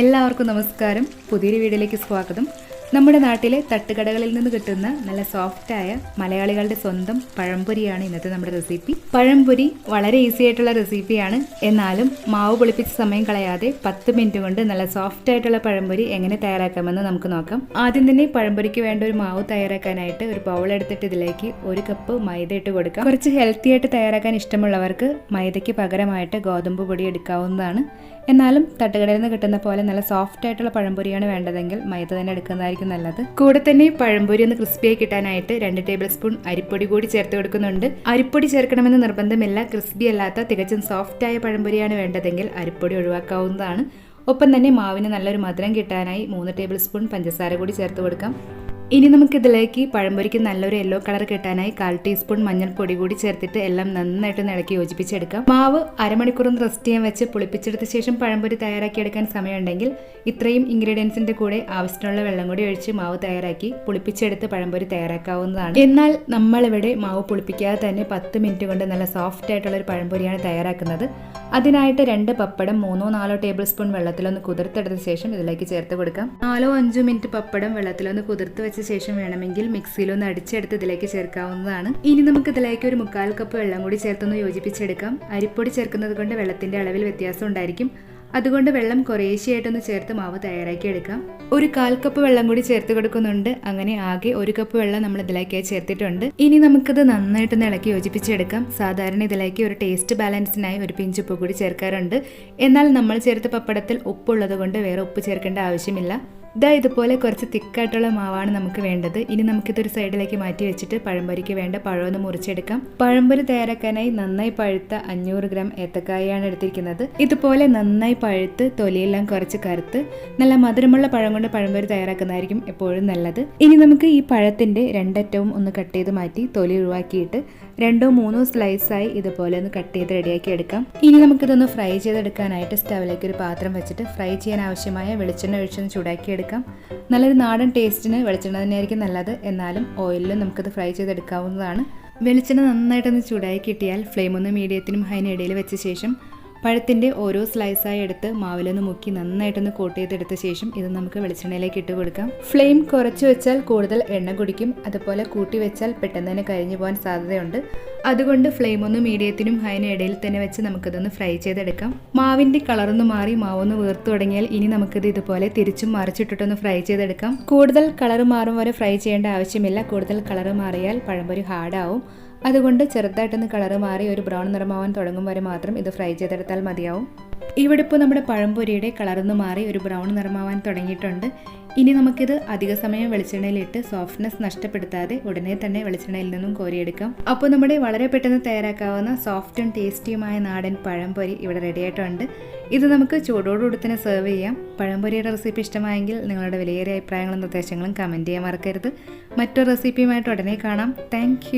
എല്ലാവർക്കും നമസ്കാരം. പുതിയൊരു വീഡിയോയിലേക്ക് സ്വാഗതം. നമ്മുടെ നാട്ടിലെ തട്ടുകടകളിൽ നിന്ന് കിട്ടുന്ന നല്ല സോഫ്റ്റായ മലയാളികളുടെ സ്വന്തം പഴംപൊരിയാണ് ഇന്നത്തെ നമ്മുടെ റെസിപ്പി. പഴംപൊരി വളരെ ഈസി ആയിട്ടുള്ള റെസിപ്പിയാണ്. എന്നാലും മാവ് പൊളിപ്പിച്ച സമയം കളയാതെ 10 മിനിറ്റ് കൊണ്ട് നല്ല സോഫ്റ്റ് ആയിട്ടുള്ള പഴംപൊരി എങ്ങനെ തയ്യാറാക്കാമെന്ന് നമുക്ക് നോക്കാം. ആദ്യം തന്നെ പഴംപൊരിക്ക് വേണ്ട ഒരു മാവ് തയ്യാറാക്കാനായിട്ട് ഒരു ബൗൾ എടുത്തിട്ട് ഇതിലേക്ക് 1 കപ്പ് മൈദ ഇട്ട് കൊടുക്കാം. കുറച്ച് ഹെൽത്തി ആയിട്ട് തയ്യാറാക്കാൻ ഇഷ്ടമുള്ളവർക്ക് മൈദയ്ക്ക് പകരമായിട്ട് ഗോതമ്പ് പൊടി എടുക്കാവുന്നതാണ്. എന്നാലും തട്ടുകടയിൽ നിന്ന് കിട്ടുന്ന പോലെ നല്ല സോഫ്റ്റ് ആയിട്ടുള്ള പഴംപൊരിയാണ് വേണ്ടതെങ്കിൽ മൈദ തന്നെ എടുക്കുന്നതായിരിക്കും നല്ലത്. കൂടെ തന്നെ പഴംപൊരി ഒന്ന് ക്രിസ്പിയായി കിട്ടാനായിട്ട് 2 ടേബിൾ സ്പൂൺ അരിപ്പൊടി കൂടി ചേർത്ത് കൊടുക്കുന്നുണ്ട്. അരിപ്പൊടി ചേർക്കണമെന്ന് നിർബന്ധമില്ല. ക്രിസ്പി അല്ലാത്ത തികച്ചും സോഫ്റ്റ് ആയ പഴംപൊരിയാണ് വേണ്ടതെങ്കിൽ അരിപ്പൊടി ഒഴിവാക്കാവുന്നതാണ്. ഒപ്പം തന്നെ മാവിന് നല്ലൊരു മധുരം കിട്ടാനായി 3 ടേബിൾ സ്പൂൺ പഞ്ചസാര കൂടി ചേർത്ത് കൊടുക്കാം. ഇനി നമുക്കിതിലേക്ക് പഴംപൊരിക്ക് നല്ലൊരു യെല്ലോ കളർ കിട്ടാനായി 1/4 ടീസ്പൂൺ മഞ്ഞൾപ്പൊടി കൂടി ചേർത്തിട്ട് എല്ലാം നന്നായിട്ട് ഇളക്കി യോജിപ്പിച്ചെടുക്കാം. മാവ് അരമണിക്കൂറൊന്ന് റെസ്റ്റ് ചെയ്യാൻ വെച്ച് പുളിപ്പിച്ചെടുത്ത ശേഷം പഴംപൊരി തയ്യാറാക്കിയെടുക്കാൻ സമയമുണ്ടെങ്കിൽ ഇത്രയും ഇൻഗ്രീഡിയൻസിന്റെ കൂടെ ആവശ്യത്തിനുള്ള വെള്ളം കൂടി ഒഴിച്ച് മാവ് തയ്യാറാക്കി പുളിപ്പിച്ചെടുത്ത് പഴംപൊരി തയ്യാറാക്കാവുന്നതാണ്. എന്നാൽ നമ്മളിവിടെ മാവ് പുളിപ്പിക്കാതെ തന്നെ 10 മിനിറ്റ് കൊണ്ട് നല്ല സോഫ്റ്റ് ആയിട്ടുള്ള ഒരു പഴംപൊരിയാണ് തയ്യാറാക്കുന്നത്. അതിനായിട്ട് 2 പപ്പടം 3-4 ടേബിൾ സ്പൂൺ വെള്ളത്തിലൊന്ന് കുതിർത്തെടുത്ത ശേഷം ഇതിലേക്ക് ചേർത്ത് കൊടുക്കാം. 4-5 മിനിറ്റ് പപ്പടം വെള്ളത്തിലൊന്ന് കുതിർത്ത് വെച്ച ശേഷം വേണമെങ്കിൽ മിക്സിയിലൊന്ന് അടിച്ചെടുത്ത് ഇതിലേക്ക് ചേർക്കാവുന്നതാണ്. ഇനി നമുക്ക് ഇതിലേക്ക് ഒരു 1/4 കപ്പ് വെള്ളം കൂടി ചേർത്തൊന്ന് യോജിപ്പിച്ചെടുക്കാം. അരിപ്പൊടി ചേർക്കുന്നത് കൊണ്ട് വെള്ളത്തിന്റെ അളവിൽ വ്യത്യാസം ഉണ്ടായിരിക്കും. അതുകൊണ്ട് വെള്ളം കുറേശ്ശെയായിട്ടൊന്ന് ചേർത്ത് മാവ് തയ്യാറാക്കി എടുക്കാം. ഒരു 1/4 കപ്പ് വെള്ളം കൂടി ചേർത്ത് കൊടുക്കുന്നുണ്ട്. അങ്ങനെ ആകെ 1 കപ്പ് വെള്ളം നമ്മൾ ഇതിലേക്ക് ചേർത്തിട്ടുണ്ട്. ഇനി നമുക്കിത് നന്നായിട്ടൊന്ന് ഇളക്കി യോജിപ്പിച്ചെടുക്കാം. സാധാരണ ഇതിലേക്ക് ഒരു ടേസ്റ്റ് ബാലൻസിനായി ഒരു പിഞ്ച് ഉപ്പ് കൂടി ചേർക്കാറുണ്ട്. എന്നാൽ നമ്മൾ ചേർത്ത പപ്പടത്തിൽ ഉപ്പുള്ളത് കൊണ്ട് വേറെ ഉപ്പ് ചേർക്കേണ്ട ആവശ്യമില്ല. ഇതുപോലെ കുറച്ച് തിക്കായിട്ടുള്ള മാവാണ് നമുക്ക് വേണ്ടത്. ഇനി നമുക്കിതൊരു സൈഡിലേക്ക് മാറ്റി വെച്ചിട്ട് പഴംപൊരിക്ക് വേണ്ട പഴമൊന്ന് മുറിച്ചെടുക്കാം. പഴംപൊരി തയ്യാറാക്കാനായി നന്നായി പഴുത്ത 500 ഗ്രാം ഏത്തക്കായാണ് എടുത്തിരിക്കുന്നത്. ഇതുപോലെ നന്നായി പഴുത്ത് തൊലിയെല്ലാം കുറച്ച് കറുത്ത് നല്ല മധുരമുള്ള പഴം കൊണ്ട് പഴംപൊരി തയ്യാറാക്കുന്നതായിരിക്കും എപ്പോഴും നല്ലത്. ഇനി നമുക്ക് ഈ പഴത്തിന്റെ 2 അറ്റവും ഒന്ന് കട്ട് ചെയ്ത് മാറ്റി തൊലി ഒഴിവാക്കിയിട്ട് 2-3 സ്ലൈസായി ഇതുപോലെ ഒന്ന് കട്ട് ചെയ്ത് റെഡിയാക്കി എടുക്കാം. ഇനി നമുക്കിതൊന്ന് ഫ്രൈ ചെയ്തെടുക്കാനായിട്ട് സ്റ്റവിലേക്ക് ഒരു പാത്രം വെച്ചിട്ട് ഫ്രൈ ചെയ്യാൻ ആവശ്യമായ വെളിച്ചെണ്ണ ഒഴിച്ചൊന്ന് ചൂടാക്കി എടുക്കാം. നല്ലൊരു നാടൻ ടേസ്റ്റിന് വെളിച്ചെണ്ണ തന്നെയായിരിക്കും നല്ലത്. എന്നാലും ഓയിലിലും നമുക്കത് ഫ്രൈ ചെയ്തെടുക്കാവുന്നതാണ്. വെളിച്ചെണ്ണ നന്നായിട്ടൊന്ന് ചൂടായി കിട്ടിയാൽ ഫ്ലെയിം ഒന്ന് മീഡിയത്തിനും ഹൈനും ഇടയിൽ വെച്ച ശേഷം പഴത്തിൻ്റെ ഓരോ സ്ലൈസായി എടുത്ത് മാവിലൊന്ന് മുക്കി നന്നായിട്ടൊന്ന് കോട്ട് ചെയ്തെടുത്ത ശേഷം ഇത് നമുക്ക് വെളിച്ചെണ്ണയിലേക്ക് ഇട്ട് കൊടുക്കാം. ഫ്ലെയിം കുറച്ച് വെച്ചാൽ കൂടുതൽ എണ്ണ കുടിക്കും. അതുപോലെ കൂട്ടി വെച്ചാൽ പെട്ടെന്ന് തന്നെ കരിഞ്ഞു പോകാൻ സാധ്യതയുണ്ട്. അതുകൊണ്ട് ഫ്ലെയിം ഒന്ന് മീഡിയത്തിനും ഹൈനും ഇടയിൽ തന്നെ വെച്ച് നമുക്കിതൊന്ന് ഫ്രൈ ചെയ്തെടുക്കാം. മാവിൻ്റെ കളറൊന്ന് മാറി മാവൊന്ന് വീർത്തു തുടങ്ങിയാൽ ഇനി നമുക്കിത് ഇതുപോലെ തിരിച്ചും മറിച്ചിട്ടിട്ടൊന്ന് ഫ്രൈ ചെയ്തെടുക്കാം. കൂടുതൽ കളർ മാറും വരെ ഫ്രൈ ചെയ്യേണ്ട ആവശ്യമില്ല. കൂടുതൽ കളർ മാറിയാൽ പഴംപൊരി ഹാർഡാവും. അതുകൊണ്ട് ചെറുതായിട്ടൊന്ന് കളറ് മാറി ഒരു ബ്രൗൺ നിറമാവാൻ തുടങ്ങും വരെ മാത്രം ഇത് ഫ്രൈ ചെയ്തെടുത്താൽ മതിയാവും. ഇവിടെ ഇപ്പോൾ നമ്മുടെ പഴംപൊരിയുടെ കളറൊന്ന് മാറി ഒരു ബ്രൗൺ നിറമാവാൻ തുടങ്ങിയിട്ടുണ്ട്. ഇനി നമുക്കിത് അധിക സമയം വെളിച്ചെണ്ണയിലിട്ട് സോഫ്റ്റ്നെസ് നഷ്ടപ്പെടുത്താതെ ഉടനെ തന്നെ വെളിച്ചെണ്ണയിൽ നിന്നും കോരിയെടുക്കാം. അപ്പോൾ നമ്മുടെ വളരെ പെട്ടെന്ന് തയ്യാറാക്കാവുന്ന സോഫ്റ്റും ടേസ്റ്റിയുമായ നാടൻ പഴംപൊരി ഇവിടെ റെഡി ആയിട്ടുണ്ട്. ഇത് നമുക്ക് ചൂടോടുകൂടി തന്നെ സെർവ് ചെയ്യാം. പഴംപൊരിയുടെ റെസിപ്പി ഇഷ്ടമായെങ്കിൽ നിങ്ങളുടെ വിലയേറിയ അഭിപ്രായങ്ങളും നിർദ്ദേശങ്ങളും കമൻറ്റ് ചെയ്യാൻ മറക്കരുത്. മറ്റൊരു റെസിപ്പിയുമായിട്ട് ഉടനെ കാണാം. Thank you.